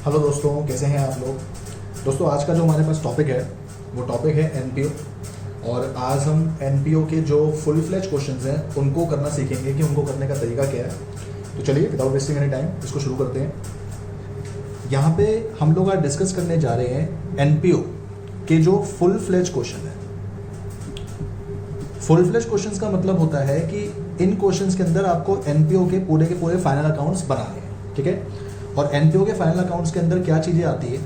Hello दोस्तों, कैसे हैं आप लोग। दोस्तों, आज का जो हमारे पास टॉपिक है वो टॉपिक है एनपीओ। और आज हम एनपीओ के जो फुल फ्लेज क्वेश्चंस हैं उनको करना सीखेंगे कि उनको करने का तरीका क्या है। तो चलिए विदाउट वेस्टिंग एनी टाइम इसको शुरू करते हैं। यहाँ पे हम लोग आज डिस्कस करने जा रहे हैं एनपीओ के जो फुल फ्लेज क्वेश्चन है। फुल फ्लेज क्वेश्चंस का मतलब होता है कि इन क्वेश्चंस के अंदर आपको एनपीओ के पूरे फाइनल अकाउंट्स बनाने हैं, ठीक है। और एनपीओ के फाइनल अकाउंट्स के अंदर क्या चीजें आती है,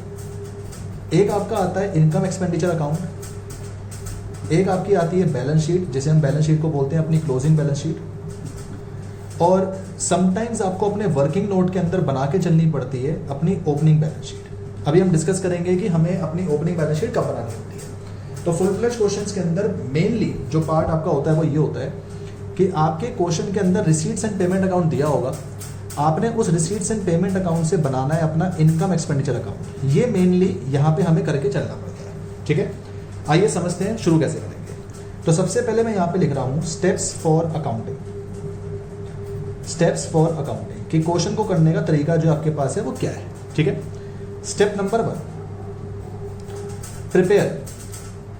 एक आपका आता है इनकम एक्सपेंडिचर अकाउंट, एक आपकी आती है बैलेंस शीट, जिसे हम बैलेंस शीट को बोलते हैं अपनी क्लोजिंग बैलेंस शीट। और समटाइम्स आपको अपने वर्किंग नोट के अंदर बना के चलनी पड़ती है अपनी ओपनिंग बैलेंस शीट। अभी हम डिस्कस करेंगे कि हमें अपनी ओपनिंग बैलेंस शीट कब बनानी होती है। तो फुल फ्लेज क्वेश्चंस के अंदर मेनली जो पार्ट आपका होता है वो ये होता है कि आपके क्वेश्चन के अंदर रिसीट्स एंड पेमेंट अकाउंट दिया होगा, आपने उस रिसीट्स एंड पेमेंट अकाउंट से बनाना है अपना इनकम एक्सपेंडिचर अकाउंट। ये मेनली यहाँ पे हमें करके चलना पड़ता है, ठीक है। आइए समझते हैं शुरू कैसे करेंगे। तो सबसे पहले मैं यहाँ पे लिख रहा हूँ steps for accounting. Steps for accounting कि क्वेश्चन को करने का तरीका जो आपके पास है वो क्या है, ठीक है। Step number 1, prepare.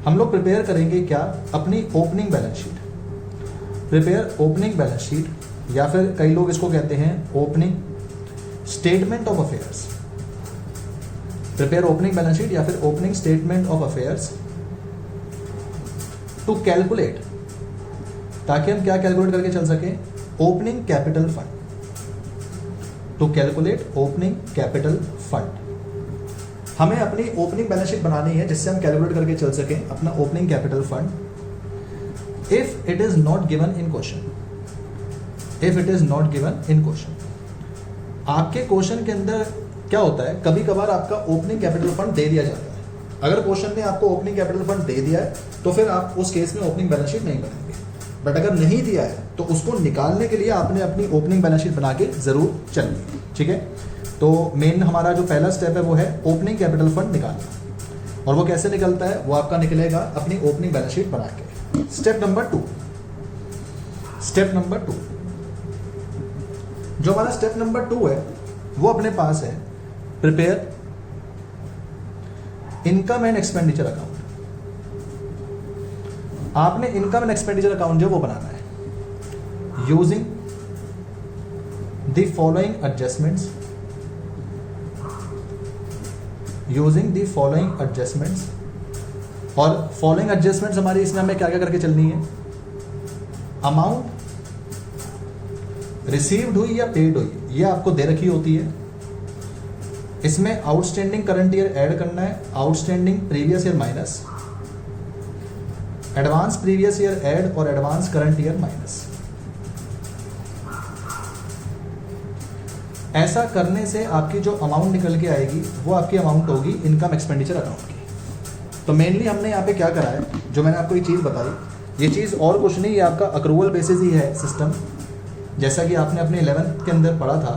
हम लोग प्रिपेयर करेंगे क्या, अपनी opening balance sheet. Prepare opening balance sheet, या फिर कई लोग इसको कहते हैं opening statement of affairs. Prepare opening balance sheet या फिर opening statement of affairs to calculate, ताकि हम क्या कैलकुलेट करके चल सकें, opening capital fund. To calculate opening capital fund. हमें अपनी ओपनिंग बैलेंस शीट बनानी है जिससे हम कैलकुलेट करके चल सकें अपना opening capital fund if it is not given in question. If it is not given in question, आपके क्वेश्चन के अंदर क्या होता है, कभी कभार आपका ओपनिंग कैपिटल फंड दे दिया जाता है। अगर क्वेश्चन ने आपको ओपनिंग कैपिटल फंड दे दिया है तो फिर आप उस केस में ओपनिंग बैलेंस शीट नहीं बनाएंगे। बट अगर नहीं दिया है तो उसको निकालने के लिए आपने अपनी ओपनिंग बैलेंस शीट बना के जरूर चलनी, ठीक है। तो मेन हमारा जो पहला स्टेप है वो है ओपनिंग कैपिटल फंड निकालना। और वो कैसे निकलता है, वो आपका निकलेगा अपनी ओपनिंग बैलेंस शीट बना के। स्टेप नंबर 2, स्टेप नंबर 2 जो हमारा स्टेप नंबर 2 है वो अपने पास है prepare income and expenditure account. आपने इनकम एंड एक्सपेंडिचर अकाउंट जो वो बनाना है using the following adjustments, using the following adjustments. और फॉलोइंग एडजस्टमेंट्स हमारी इसमें हमें क्या क्या करके चलनी है, अमाउंट रिसीव्ड हुई या पेड हुई ये आपको दे रखी होती है। इसमें आउटस्टैंडिंग करंट ईयर ऐड करना है, outstanding previous year minus, advance previous year add और एडवांस करंट ईयर माइनस। ऐसा करने से आपकी जो अमाउंट निकल के आएगी वो आपकी अमाउंट होगी इनकम एक्सपेंडिचर अकाउंट की। तो मेनली हमने यहाँ पे क्या करा है, जो मैंने आपको ये चीज़ बताई, ये चीज़ और कुछ नहीं, ये आपका अक्रूवल बेसिस ही है सिस्टम। जैसा कि आपने अपने 11th के अंदर पढ़ा था,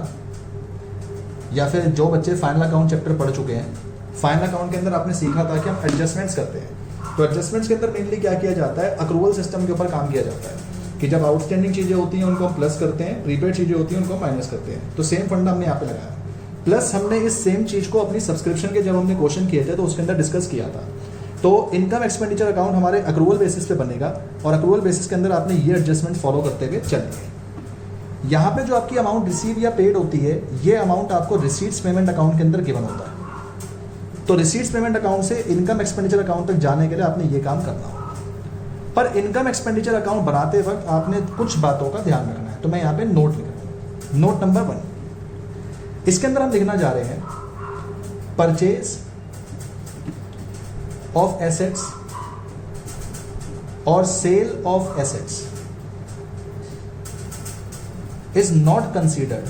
या फिर जो बच्चे फाइनल अकाउंट चैप्टर पढ़ चुके हैं, फाइनल अकाउंट के अंदर आपने सीखा था कि हम एडजस्टमेंट्स करते हैं। तो एडजस्टमेंट्स के अंदर मेनली क्या किया जाता है, अक्रूवल सिस्टम के ऊपर काम किया जाता है कि जब आउटस्टैंडिंग चीज़ें होती हैं उनको हम प्लस करते हैं, प्रीपेड चीज़ें होती हैं उनको माइनस करते हैं। तो सेम फंडा हमने यहाँ पे लगाया। प्लस हमने इस सेम चीज़ को अपनी सब्सक्रिप्शन के जब हमने क्वेश्चन किए थे तो उसके अंदर डिस्कस किया था। तो इनकम एक्सपेंडिचर अकाउंट हमारे अक्रूवल बेसिस पे बनेगा और अक्रूवल बेसिस के अंदर आपने ये एडजस्टमेंट फॉलो करते हुए चलेंगे। यहाँ पे जो आपकी अमाउंट रिसीव या पेड होती है, ये अमाउंट आपको रिसीट्स पेमेंट अकाउंट के अंदर गिवन होता है। तो रिसीट्स पेमेंट अकाउंट से इनकम एक्सपेंडिचर अकाउंट तक जाने के लिए आपने ये काम करना होगा। पर इनकम एक्सपेंडिचर अकाउंट बनाते वक्त आपने कुछ बातों का ध्यान रखना है। तो मैं यहाँ पे नोट लिख रहा हूँ, नोट नंबर 1। इसके अंदर हम लिखना जा रहे हैं परचेज ऑफ एसेट्स और sale of assets is not considered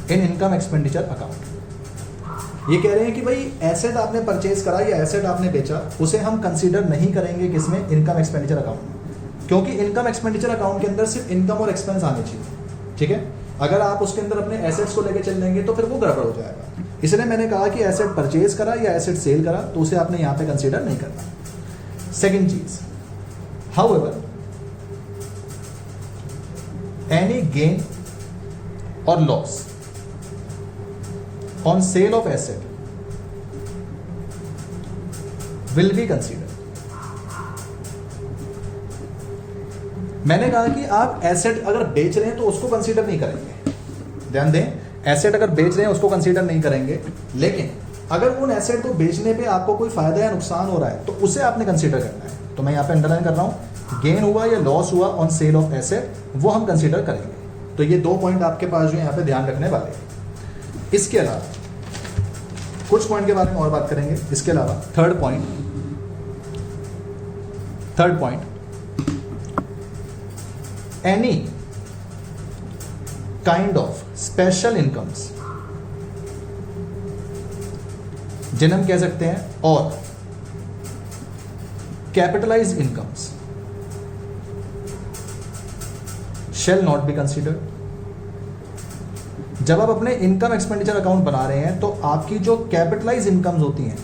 in income expenditure account। ये कह रहे हैं कि भाई एसेट आपने परचेज करा या एसेट आपने बेचा, उसे हम कंसीडर नहीं करेंगे किसमें, इनकम एक्सपेंडिचर अकाउंट में। क्योंकि इनकम एक्सपेंडिचर अकाउंट के अंदर सिर्फ इनकम और एक्सपेंस आने चाहिए, ठीक है। अगर आप उसके अंदर अपने एसेट्स को लेकर चल लेंगे तो फिर वो गड़बड़ हो जाएगा। इसलिए मैंने कहा कि एसेट परचेज करा या एसेट सेल करा तो उसे आपने यहाँ पे कंसीडर नहीं करना। सेकेंड चीज, however any gain or loss on sale of asset will be consider. मैंने कहा कि आप एसेट अगर बेच रहे हैं तो उसको कंसीडर नहीं करेंगे, ध्यान दें, एसेट अगर बेच रहे हैं उसको कंसीडर नहीं करेंगे, लेकिन अगर उन एसेट को बेचने पे आपको कोई फायदा या नुकसान हो रहा है तो उसे आपने कंसीडर करना है। तो मैं यहाँ पे अंडरलाइन कर रहा हूँ, गेन हुआ या लॉस हुआ ऑन सेल ऑफ एसेट, वो हम कंसीडर करेंगे। तो ये 2 पॉइंट आपके पास जो यहाँ पे ध्यान रखने वाले हैं। इसके अलावा कुछ पॉइंट के बारे में और बात करेंगे। इसके अलावा third point, any kind of special incomes, जिन्हें हम कह सकते हैं, और capitalise incomes shall not be considered. जब आप अपने इनकम एक्सपेंडिचर अकाउंट बना रहे हैं तो आपकी जो कैपिटलाइज इनकम्स होती हैं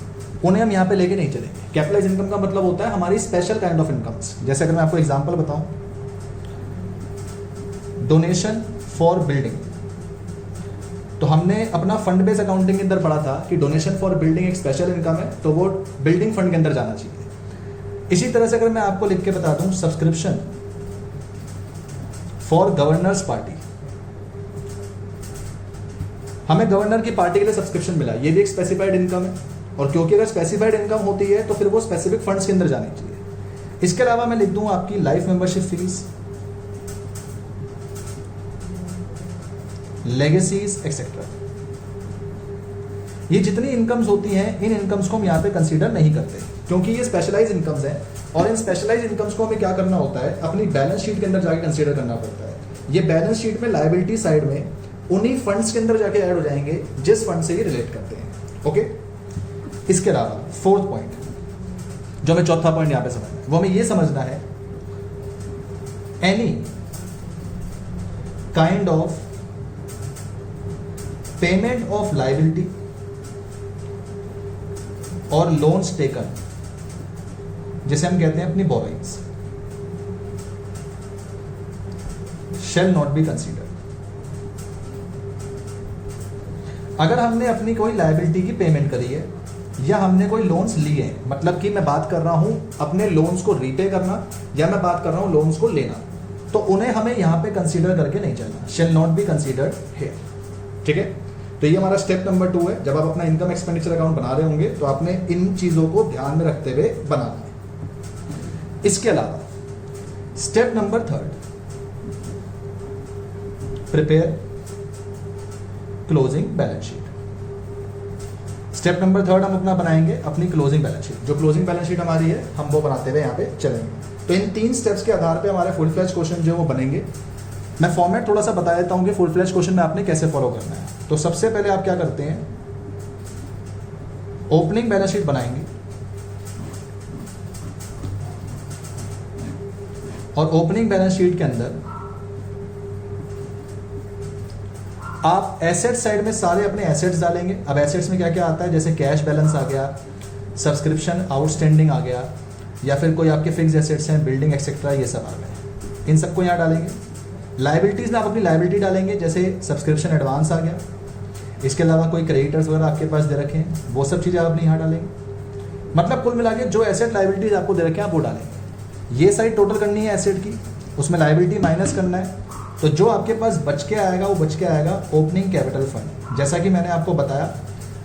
उन्हें हम यहां पे लेके नहीं चलेंगे। कैपिटलाइज इनकम का मतलब होता है हमारी स्पेशल काइंड ऑफ इनकम्स। जैसे अगर मैं आपको एग्जांपल बताऊं, डोनेशन फॉर बिल्डिंग, तो हमने अपना फंड बेस्ड अकाउंटिंग के अंदर पढ़ा था कि डोनेशन फॉर बिल्डिंग एक स्पेशल इनकम है, तो वो बिल्डिंग फंड के अंदर जाना चाहिए। इसी तरह से अगर मैं आपको लिख के बता दूं, सब्सक्रिप्शन फॉर गवर्नर्स पार्टी, हमें गवर्नर की पार्टी के लिए सब्सक्रिप्शन मिला, ये भी एक स्पेसिफाइड इनकम है, और क्योंकि अगर स्पेसिफाइड इनकम होती है तो फिर वो स्पेसिफिक फंड्स के अंदर जानी चाहिए। इसके अलावा मैं लिख दूं आपकी life membership fees, legacies etcetera. ये जितनी इनकम्स होती हैं, इन इनकम्स को हम यहाँ पे कंसीडर नहीं करते क्योंकि ये स्पेशलाइज इनकम्स हैं, और इन स्पेशलाइज इनकम्स को हमें क्या करना होता है, अपनी बैलेंस शीट के अंदर जाके कंसीडर करना पड़ता है। ये बैलेंस शीट में लायबिलिटी साइड में उन्हीं फंड्स के अंदर जाके ऐड हो जाएंगे जिस फंड से ये रिलेट करते हैं। ओके, इसके अलावा फोर्थ पॉइंट, जो हमें चौथा पॉइंट यहां पे समझना है, वो हमें ये समझना है, any kind of payment of liability और लोन्स टेकन, जिसे हम कहते हैं अपनी borrowings, shell not be considered. अगर हमने अपनी कोई लायबिलिटी की पेमेंट करी है या हमने कोई लोन्स लिए हैं, मतलब कि मैं बात कर रहा हूं अपने लोन्स को रीपे करना या मैं बात कर रहा हूं लोन्स को लेना, तो उन्हें हमें यहां पे कंसीडर करके नहीं चलना, shell not be considered here. ठीक है, तो ये हमारा स्टेप नंबर 2 है। जब आप अपना इनकम एक्सपेंडिचर अकाउंट बना रहे होंगे तो आपने इन चीजों को ध्यान में रखते हुए बनाना है। इसके अलावा step number 3, prepare closing balance sheet. Step number 3 हम अपना बनाएंगे अपनी क्लोजिंग बैलेंस शीट। जो क्लोजिंग बैलेंस शीट हमारी है हम वो बनाते हुए यहाँ पे चलेंगे। तो इन 3 स्टेप्स के आधार पे हमारे फुल फ्लैश क्वेश्चन जो है वो बनेंगे। मैं फॉर्मेट थोड़ा सा बता देता हूँ कि फुल फ्लैश क्वेश्चन में आपने कैसे फॉलो करना है। तो सबसे पहले आप क्या करते हैं, ओपनिंग बैलेंस शीट बनाएंगे, और ओपनिंग बैलेंस शीट के अंदर आप एसेट साइड में सारे अपने एसेट्स डालेंगे। अब एसेट्स में क्या क्या आता है, जैसे कैश बैलेंस आ गया, सब्सक्रिप्शन आउटस्टैंडिंग आ गया, या फिर कोई आपके फिक्स एसेट्स हैं, बिल्डिंग एक्सेट्रा, ये सब आ गए। इन सबको यहाँ डालेंगे। लायबिलिटीज में आप अपनी लायबिलिटी डालेंगे, जैसे सब्सक्रिप्शन एडवांस आ गया, इसके अलावा कोई क्रेडिटर्स वगैरह आपके पास दे रखे हैं, वो सब चीज़ें आप अपनी यहाँ डालेंगे। मतलब कुल मिला के जो एसेट लायबिलिटीज आपको दे रखे हैं आप वो डालेंगे। ये साइड टोटल करनी है एसेट की, उसमें लायबिलिटी माइनस करना है, तो जो आपके पास बच के आएगा वो बच के आएगा ओपनिंग कैपिटल फंड। जैसा कि मैंने आपको बताया,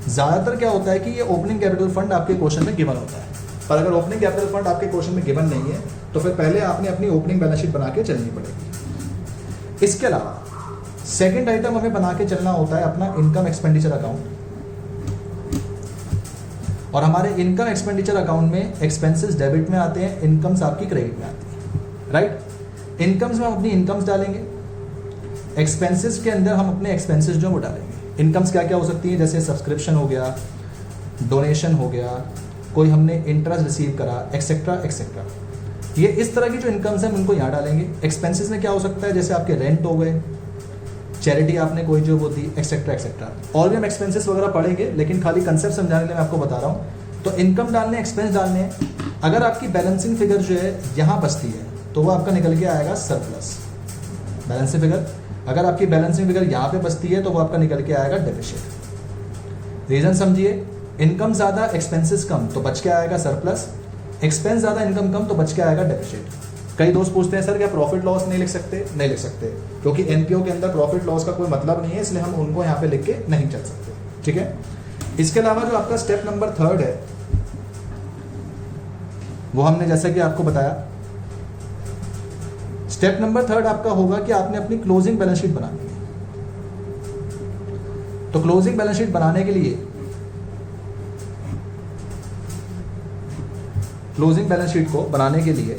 ज़्यादातर क्या होता है कि ये ओपनिंग कैपिटल फंड आपके क्वेश्चन में गिवन होता है, पर अगर ओपनिंग कैपिटल फंड आपके क्वेश्चन में गिवन नहीं है तो फिर पहले आपने अपनी ओपनिंग बैलेंस शीट बना के चलनी पड़ेगी। इसके अलावा सेकेंड आइटम हमें बना के चलना होता है अपना इनकम एक्सपेंडिचर अकाउंट, और हमारे इनकम एक्सपेंडिचर अकाउंट में एक्सपेंसेस डेबिट में आते हैं, इनकम्स आपकी क्रेडिट में आती है, राइट। इनकम्स में हम अपनी इनकम्स डालेंगे, एक्सपेंसेस के अंदर हम अपने एक्सपेंसेस जो वो डालेंगे। इनकम्स क्या क्या हो सकती हैं, जैसे सब्सक्रिप्शन हो गया, डोनेशन हो गया, कोई हमने इंटरेस्ट रिसीव करा, एक्सेट्रा एक्सेट्रा। ये इस तरह की जो इनकम्स हैं उनको यहाँ डालेंगे। एक्सपेंसेस में क्या हो सकता है, जैसे आपके रेंट हो गए, चैरिटी आपने कोई जो वो दी, एक्सेट्रा एक्सेट्रा। और भी हम एक्सपेंसेस वगैरह पढ़ेंगे, लेकिन खाली कंसेप्ट समझाने के लिए मैं आपको बता रहा हूँ। तो इनकम डालने, एक्सपेंस डालने हैं। अगर आपकी बैलेंसिंग फिगर जो है यहाँ बचती है तो वो आपका निकल के आएगा सरप्लस। बैलेंसिंग फिगर, अगर आपकी बैलेंसिंग फिगर यहाँ पे बचती है तो वो आपका निकल के आएगा डेफिसिट। रीजन समझिए, इनकम ज़्यादा एक्सपेंसेस कम तो बच के आएगा सरप्लस, एक्सपेंस ज़्यादा इनकम कम तो बच के आएगा डेफिसिट। कई दोस्त पूछते हैं सर क्या प्रॉफिट लॉस नहीं लिख सकते? नहीं लिख सकते, क्योंकि एनपीओ के अंदर प्रॉफिट लॉस का कोई मतलब नहीं है, इसलिए हम उनको यहाँ पे लिख के नहीं चल सकते। ठीक है, इसके अलावा जो आपका स्टेप नंबर 3 है वो हमने जैसा कि आपको बताया, स्टेप नंबर 3 आपका होगा कि आपने अपनी क्लोजिंग बैलेंस शीट बनानी है। तो क्लोजिंग बैलेंस शीट बनाने के लिए, क्लोजिंग बैलेंस शीट को बनाने के लिए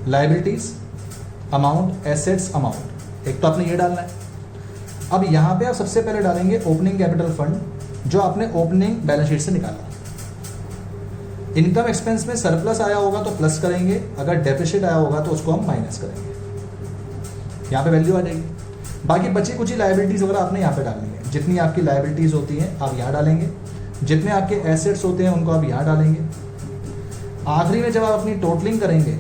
लायबिलिटीज अमाउंट, एसेट्स अमाउंट, एक तो आपने ये डालना है। अब यहां पे आप सबसे पहले डालेंगे ओपनिंग कैपिटल फंड, जो आपने ओपनिंग बैलेंस शीट से निकाला। इनकम एक्सपेंस में सरप्लस आया होगा तो प्लस करेंगे, अगर डेफिसिट आया होगा तो उसको हम माइनस करेंगे, यहां पे वैल्यू आ जाएगी। बाकी बची कुछ ही लायबिलिटीज वगैरह आपने यहाँ पे डालनी है। जितनी आपकी लायबिलिटीज होती हैं आप यहाँ डालेंगे, जितने आपके एसेट्स होते हैं उनको आप यहाँ डालेंगे। आखिरी में जब आप अपनी टोटलिंग करेंगे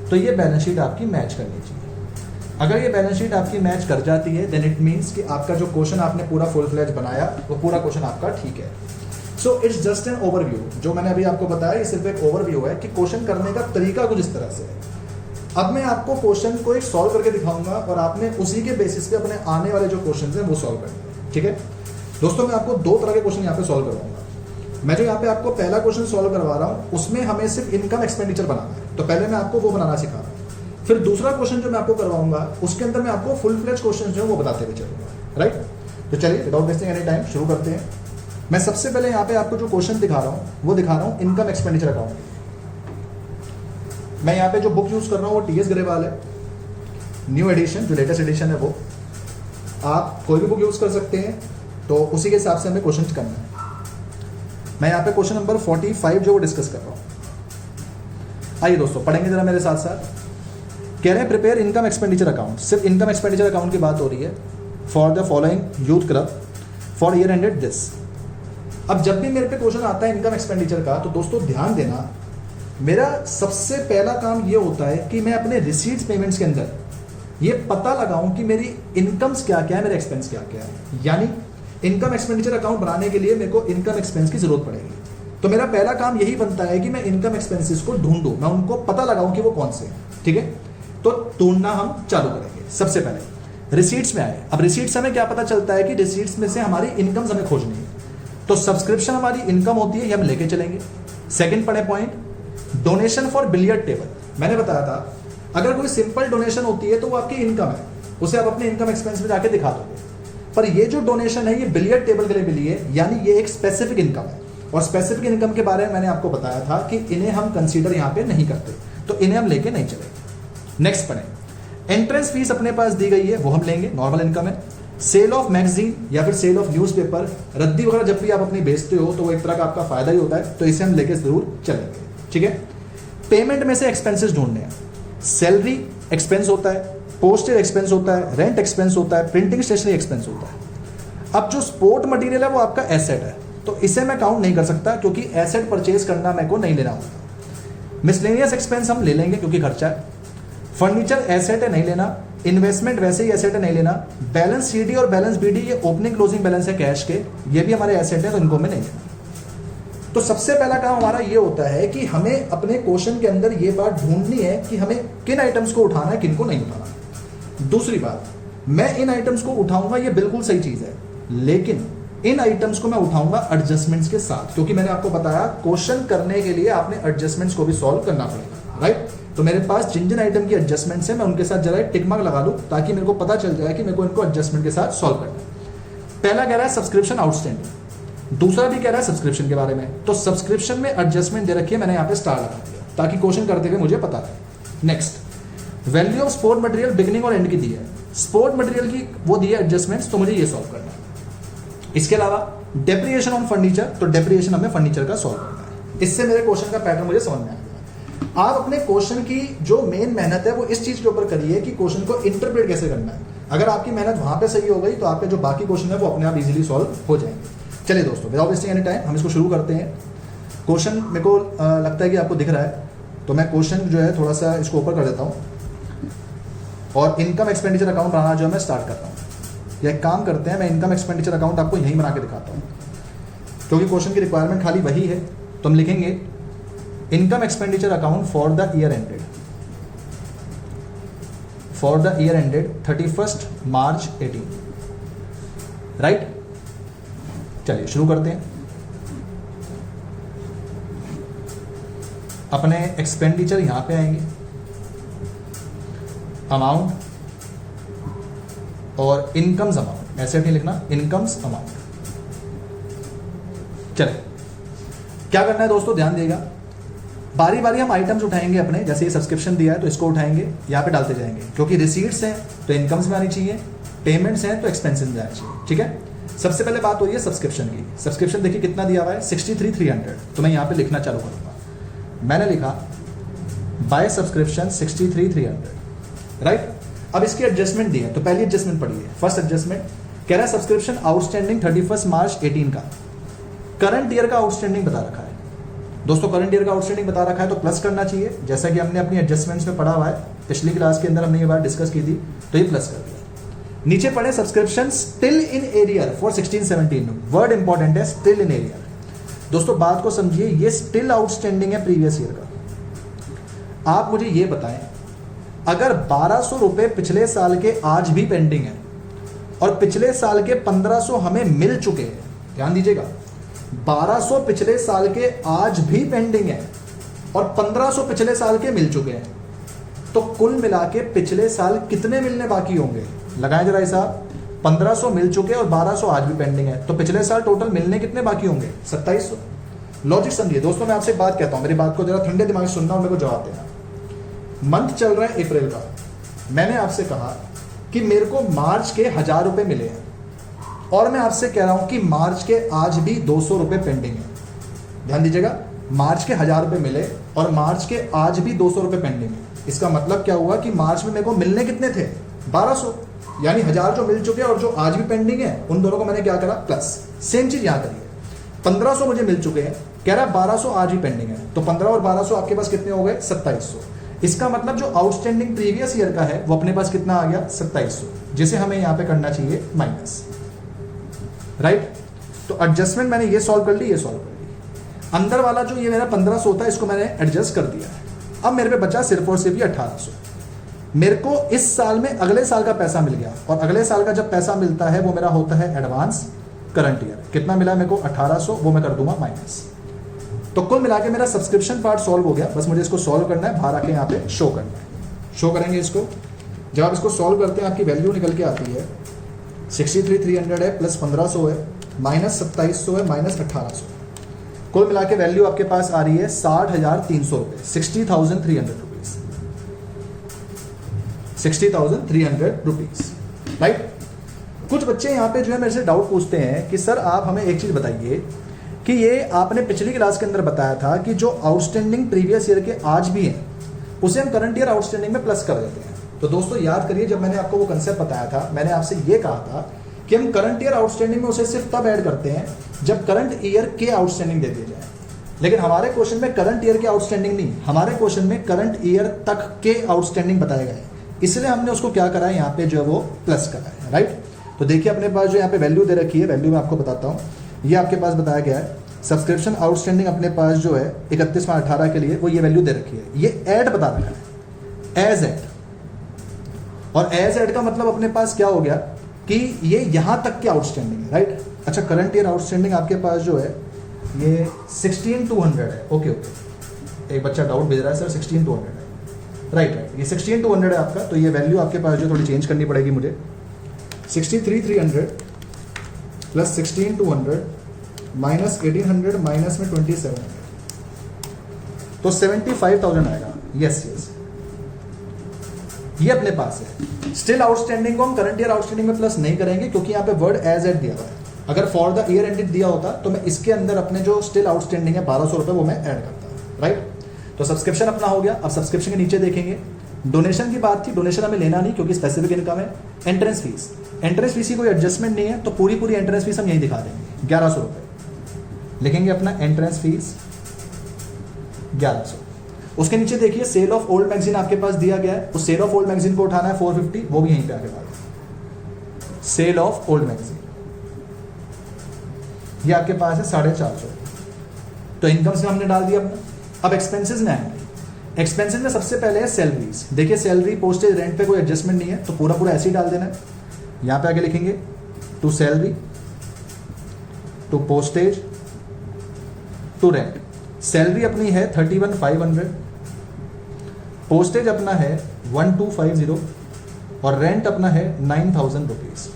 तो ये बैलेंस शीट आपकी मैच करनी चाहिए। अगर ये बैलेंस शीट आपकी मैच कर जाती है देन इट मीन्स कि आपका जो क्वेश्चन आपने पूरा फुल फ्लेज बनाया वो पूरा क्वेश्चन आपका ठीक है। So it's just an overview, जो मैंने अभी आपको बताया ये सिर्फ एक ओवरव्यू है कि क्वेश्चन करने का तरीका कुछ इस तरह से है। अब मैं आपको क्वेश्चन को एक सॉल्व करके दिखाऊंगा और आपने उसी के बेसिस पे अपने आने वाले जो क्वेश्चन हैं वो सॉल्व करने हैं। ठीक है दोस्तों, मैं आपको 2 तरह के क्वेश्चन यहाँ पे सॉल्व करवाऊंगा। मैं जो यहाँ पे आपको पहला क्वेश्चन सॉल्व करवा रहा हूँ उसमें हमें सिर्फ इनकम एक्सपेंडिचर बनाना है, तो पहले मैं आपको वो बनाना सिखा रहा हूँ। फिर दूसरा क्वेश्चन जो मैं आपको करवाऊंगा उसके अंदर मैं आपको फुल फ्लेज क्वेश्चन जो है वो बताते हुए चलूंगा। राइट, तो चलिए विदाउट वेस्टिंग एनी टाइम शुरू करते हैं। मैं सबसे पहले यहाँ पे आपको जो क्वेश्चन दिखा रहा हूँ वो दिखा रहा हूँ इनकम एक्सपेंडिचर अकाउंट। मैं यहाँ पे जो बुक यूज कर रहा हूँ वो टीएस ग्रेवाल है, न्यू एडिशन, जो लेटेस्ट एडिशन है वो। आप कोई भी बुक यूज कर सकते हैं, तो उसी के हिसाब से हमें क्वेश्चन करना है। मैं यहाँ पे क्वेश्चन नंबर 45 जो वो डिस्कस कर रहा हूँ। आइए दोस्तों पढ़ेंगे जरा मेरे साथ साथ। कह रहे हैं प्रिपेयर इनकम एक्सपेंडिचर अकाउंट, सिर्फ इनकम एक्सपेंडिचर अकाउंट की बात हो रही है for the following youth club for year ended this. अब जब भी मेरे पे क्वेश्चन आता है इनकम एक्सपेंडिचर का, तो दोस्तों ध्यान देना, मेरा सबसे पहला काम ये होता है कि मैं अपने रिसीट्स पेमेंट्स के अंदर ये पता लगाऊं कि मेरी इनकम्स क्या क्या है, मेरे एक्सपेंस क्या क्या है। यानी इनकम एक्सपेंडिचर अकाउंट बनाने के लिए मेरे को इनकम एक्सपेंस की जरूरत पड़ेगी। तो मेरा पहला काम यही बनता है कि मैं इनकम एक्सपेंसेस को ढूंढूं, मैं उनको पता लगाऊं कि वो कौन से हैं। ठीक है, तो ढूंढना हम चालू करेंगे। सबसे पहले रिसीट्स में आए। अब रिसीट्स हमें क्या पता चलता है कि रिसीट्स में से हमारी इनकम्स हमें खोजनी है, तो सब्सक्रिप्शन हमारी इनकम होती है, ये हम लेके चलेंगे। सेकंड पढ़े point, donation for billiard table. मैंने बताया था अगर कोई सिंपल डोनेशन होती है तो वो आपकी इनकम है, उसे आप अपने इनकम एक्सपेंस में जाके दिखा दोगे। पर ये जो डोनेशन है ये बिलियर्ड टेबल के लिए मिली है, यानी ये एक स्पेसिफिक इनकम है। और स्पेसिफिक इनकम के बारे में मैंने आपको बताया था कि इन्हें हम कंसीडर यहाँ पे नहीं करते, तो इन्हें हम लेके नहीं चलेंगे। नेक्स्ट पढ़ें, एंट्रेंस फीस अपने पास दी गई है, वो हम लेंगे, नॉर्मल इनकम है। सेल ऑफ मैगजीन या फिर सेल ऑफ न्यूज़पेपर, रद्दी वगैरह जब भी आप अपनी बेचते हो तो वो एक तरह का आपका फायदा ही होता है, तो इसे हम लेके जरूर चलेंगे। ठीक है, पेमेंट में से एक्सपेंसेस ढूंढने हैं। सैलरी एक्सपेंस होता है, पोस्टेज एक्सपेंस होता है, रेंट एक्सपेंस होता है, प्रिंटिंग स्टेशनरी एक्सपेंस होता है। अब जो स्पोर्ट मटेरियल है वो आपका एसेट है, तो इसे मैं काउंट नहीं कर सकता क्योंकि एसेट परचेज करना मेरे को नहीं लेना होता। मिसलेनियस एक्सपेंस हम ले लेंगे क्योंकि खर्चा है। फर्नीचर एसेट है, नहीं लेना। इन्वेस्टमेंट वैसे ही एसेट है, नहीं लेना। बैलेंस सीडी और बैलेंस बीडी ये ओपनिंग क्लोजिंग बैलेंस है कैश के, ये भी हमारे एसेट है, तो इनको मैं नहीं लेना। तो सबसे पहला काम हमारा ये होता है कि हमें अपने क्वेश्चन के अंदर ये बात ढूंढनी है कि हमें किन आइटम्स को उठाना है, किन को नहीं उठाना। दूसरी बात, मैं इन आइटम्स को उठाऊंगा, ये बिल्कुल सही चीज है, लेकिन इन आइटम्स को मैं उठाऊंगा एडजस्टमेंट्स के साथ, क्योंकि मैंने आपको बताया क्वेश्चन करने के लिए आपने एडजस्टमेंट्स को भी सॉल्व करना पड़ेगा। राइट, तो मेरे पास जिन जिन आइटम की एडजस्टमेंट्स है मैं उनके साथ जरा टिक मार्क लगा लूं ताकि मेरे को पता चल जाए कि मेरे को इनको एडजस्टमेंट के साथ सॉल्व करना है। पहला कह रहा है सब्सक्रिप्शन आउटस्टैंडिंग, दूसरा भी कह रहा है सब्सक्रिप्शन के बारे में, तो सब्सक्रिप्शन में एडजस्टमेंट दे रखी है, मैंने यहाँ पे स्टार लगा दिया ताकि क्वेश्चन करते हुए मुझे पता रहे। Next, value of sport material beginning और एंड की दी है, स्पोर्ट मटेरियल की वो दी है एडजस्टमेंट्स, तो मुझे ये सॉल्व करना है। इसके अलावा डेप्रिएशन ऑन फर्नीचर, तो डेप्रिएशन हमें फर्नीचर का सॉल्व करना है। इससे मेरे क्वेश्चन का पैटर्न मुझे समझ में आ गया। आप अपने क्वेश्चन की जो मेन मेहनत है वो इस चीज के ऊपर करिए कि क्वेश्चन को इंटरप्रेट कैसे करना है। अगर आपकी मेहनत वहां पे सही हो गई तो आपके जो बाकी क्वेश्चन है वो अपने आप इजीली सॉल्व हो जाएंगे। चलिए दोस्तों, विदाउट वेस्टिंग एनी टाइम हम इसको शुरू करते हैं। क्वेश्चन मेरे को लगता है कि आपको दिख रहा है, तो मैं क्वेश्चन जो है थोड़ा सा इसको ऊपर कर देता हूँ और इनकम एक्सपेंडिचर अकाउंट बनाना जो है मैं स्टार्ट करता हूँ। या एक काम करते हैं, मैं इनकम एक्सपेंडिचर अकाउंट आपको यहीं बना के दिखाता हूँ, क्योंकि क्वेश्चन की रिक्वायरमेंट खाली वही है। तो हम लिखेंगे income expenditure account for the year ended, for the year ended 31 March 18, right. चलिए शुरू करते हैं। अपने एक्सपेंडिचर यहां पे आएंगे, अमाउंट और इनकम्स अमाउंट, ऐसे नहीं लिखना, इनकम्स अमाउंट। चले क्या करना है दोस्तों, ध्यान देगा, बारी बारी हम आइटम्स उठाएंगे अपने। जैसे ये सब्सक्रिप्शन दिया है तो इसको उठाएंगे, यहाँ पे डालते जाएंगे, क्योंकि रिसीट्स हैं तो इनकम्स में आनी चाहिए, पेमेंट्स हैं तो एक्सपेंसेस में आनी चाहिए। ठीक है, सबसे पहले बात हो रही है सब्सक्रिप्शन की। सब्सक्रिप्शन देखिए कितना दिया हुआ है, 63,300। तो मैं यहाँ पे लिखना चालू करूँगा। मैंने लिखा बाय सब्सक्रिप्शन 63,300, राइट। अब इसकी एडजस्टमेंट दी है, तो पहली एडजस्टमेंट पढ़िए। फर्स्ट एडजस्टमेंट कह रहा है सब्सक्रिप्शन आउटस्टैंडिंग 31 मार्च 18 का, करंट ईयर का आउटस्टैंडिंग बता रखा है दोस्तों। करंट ईयर का आउटस्टैंडिंग बता रखा है तो प्लस करना चाहिए, जैसा कि हमने अपनी एडजस्टमेंट्स में पढ़ा हुआ है, पिछली क्लास के अंदर हमने ये बात डिस्कस की थी, तो ये प्लस कर दिया। नीचे पढ़े subscription still in arrear for 16-17, word important है, स्टिल इन एरियर। दोस्तों बात को समझिए, ये स्टिल आउटस्टैंडिंग है प्रीवियस ईयर का। आप मुझे ये बताएं, अगर 1200 रुपए पिछले साल के आज भी पेंडिंग है और पिछले साल के 1500 हमें मिल चुके हैं, ध्यान दीजिएगा, 1200 पिछले साल के आज भी पेंडिंग है और 1500 पिछले साल के मिल चुके हैं, तो कुल मिला के पिछले साल कितने मिलने बाकी होंगे? लगाएं जरा हिसाब, 1500 मिल चुके और 1200 आज भी पेंडिंग है, तो पिछले साल टोटल मिलने कितने बाकी होंगे? 2700। लॉजिक समझिए दोस्तों, मैं आपसे बात कहता हूं, मेरी बात को जरा ठंडे दिमाग से सुनना और मेरे को जवाब देना। मंथ चल रहा है अप्रैल का, मैंने आपसे कहा कि मेरे को मार्च के 1000 रुपए मिले हैं और मैं आपसे कह रहा हूं कि मार्च के आज भी 200 रुपए पेंडिंग है। ध्यान दीजिएगा, मार्च के 1000 रुपए मिले और मार्च के आज भी 200 रुपए पेंडिंग है। इसका मतलब क्या हुआ कि मार्च में मेरे को मिलने कितने थे? 1200, यानी 1000 जो मिल चुके हैं और जो आज भी पेंडिंग है, उन दोनों को मैंने क्या करा, प्लस। सेम चीज यहां करिए, 1500 मुझे मिल चुके हैं, कह रहा है 1200 आज भी पेंडिंग है, तो 15 और 1200 आपके पास कितने हो गए? 2700। इसका मतलब जो आउटस्टैंडिंग प्रीवियस ईयर का है वो अपने पास कितना आ गया? 2700, जिसे हमें यहां पे करना चाहिए माइनस, राइट। तो एडजस्टमेंट मैंने ये सॉल्व कर ली, ये सॉल्व कर ली। अंदर वाला जो ये मेरा 1500 था, इसको मैंने एडजस्ट कर दिया है। अब मेरे पे बचा सिर्फ और सिर्फ ये 1800। मेरे को इस साल में अगले साल का पैसा मिल गया, और अगले साल का जब पैसा मिलता है वो मेरा होता है एडवांस करंट ईयर। कितना मिला मेरे को? 1800, वो मैं कर दूंगा माइनस। तो कुल मिला के मेरा सब्सक्रिप्शन पार्ट सॉल्व हो गया। बस मुझे इसको सॉल्व करना है, बाहर आके यहाँ पे शो करना है। शो करेंगे इसको। जब आप इसको सॉल्व करते हैं आपकी वैल्यू निकल के आती है 63,300 है, प्लस 1500 है, माइनस 2700 है, माइनस 1800। कुल मिला के वैल्यू आपके पास आ रही है 60,300 रुपये, 60,300 रुपीज, 60,300 रुपीज, राइट। कुछ बच्चे यहाँ पे जो है मेरे से डाउट पूछते हैं कि सर आप हमें एक चीज बताइए कि ये आपने पिछली क्लास के अंदर बताया था कि जो आउटस्टैंडिंग प्रीवियस ईयर के आज भी हैं उसे हम करंट ईयर आउटस्टैंडिंग में प्लस कर देते हैं। तो दोस्तों याद करिए, जब मैंने आपको वो कंसेप्ट बताया था, मैंने आपसे ये कहा था कि हम करंट ईयर आउटस्टैंडिंग में उसे सिर्फ तब ऐड करते हैं जब करंट ईयर के आउटस्टैंडिंग दे दिए जाए। लेकिन हमारे क्वेश्चन में करंट ईयर के आउटस्टैंडिंग नहीं, हमारे क्वेश्चन में करंट ईयर तक के आउटस्टैंडिंग बताए गए, इसलिए हमने उसको क्या करा है, यहाँ पे जो है वो प्लस करा है, राइट। तो देखिए अपने पास जो यहाँ पे वैल्यू दे रखी है, वैल्यू मैं आपको बताता हूँ। ये आपके पास बताया गया है सब्सक्रिप्शन आउटस्टैंडिंग अपने पास जो है 31/18 के लिए, वो ये वैल्यू दे रखी है। ये ऐड बता रखा है, एज ऐड। और एज ऐड का मतलब अपने पास क्या हो गया कि ये यहां तक के आउटस्टैंडिंग है, राइट। अच्छा, करंट ईयर आउटस्टैंडिंग आपके पास जो है ये 16,200 है। ओके ओके, एक बच्चा डाउट भेज रहा है सर 16,200 है, राइट। ये 16,200 है आपका। तो ये वैल्यू आपके पास जो थोड़ी चेंज करनी पड़ेगी मुझे, 63,300 प्लस 16,200 माइनस 1,800 माइनस में 2,700, तो 75,000 आएगा। यस यस, ये अपने पास है। स्टिल आउटस्टैंडिंग को हम करंट ईयर आउटस्टैंडिंग में प्लस नहीं करेंगे क्योंकि यहाँ पे वर्ड एज एट दिया हुआ है। अगर फॉर द ईयर एंडेड दिया होता तो मैं इसके अंदर अपने जो स्टिल आउटस्टैंडिंग है 1200 रुपये वो मैं ऐड करता, राइट। तो सब्सक्रिप्शन अपना हो गया। अब सब्सक्रिप्शन के नीचे देखेंगे, डोनेशन की बात थी, डोनेशन हमें लेना नहीं क्योंकि स्पेसिफिक इनकम है। एंट्रेंस फीस, एंट्रेंस फीस की कोई एडजस्टमेंट नहीं है, तो पूरी एंट्रेंस फीस हम यही दिखा देंगे, 1100 रुपये लिखेंगे अपना एंट्रेंस फीस 1100। उसके नीचे देखिए सेल ऑफ ओल्ड मैगजीन आपके पास दिया गया है, उस सेल ऑफ ओल्ड मैगजीन को उठाना है 450, वो भी यहीं पे आके डाल सेल ऑफ ओल्ड मैगजीन, ये आपके पास है 450। तो इनकम से हमने डाल दिया अपना। अब एक्सपेंसेस में आएंगे। एक्सपेंसेस में सबसे पहले है सैलरीज। देखिए सैलरी, पोस्टेज, रेंट पे कोई एडजस्टमेंट नहीं है, तो पूरा पूरा ऐसे ही डाल देना है। यहां पे आके लिखेंगे to salary, to postage, to rent. Salary अपनी है 31,500, पोस्टेज अपना है 1250 और रेंट अपना है 9,000 रुपीज।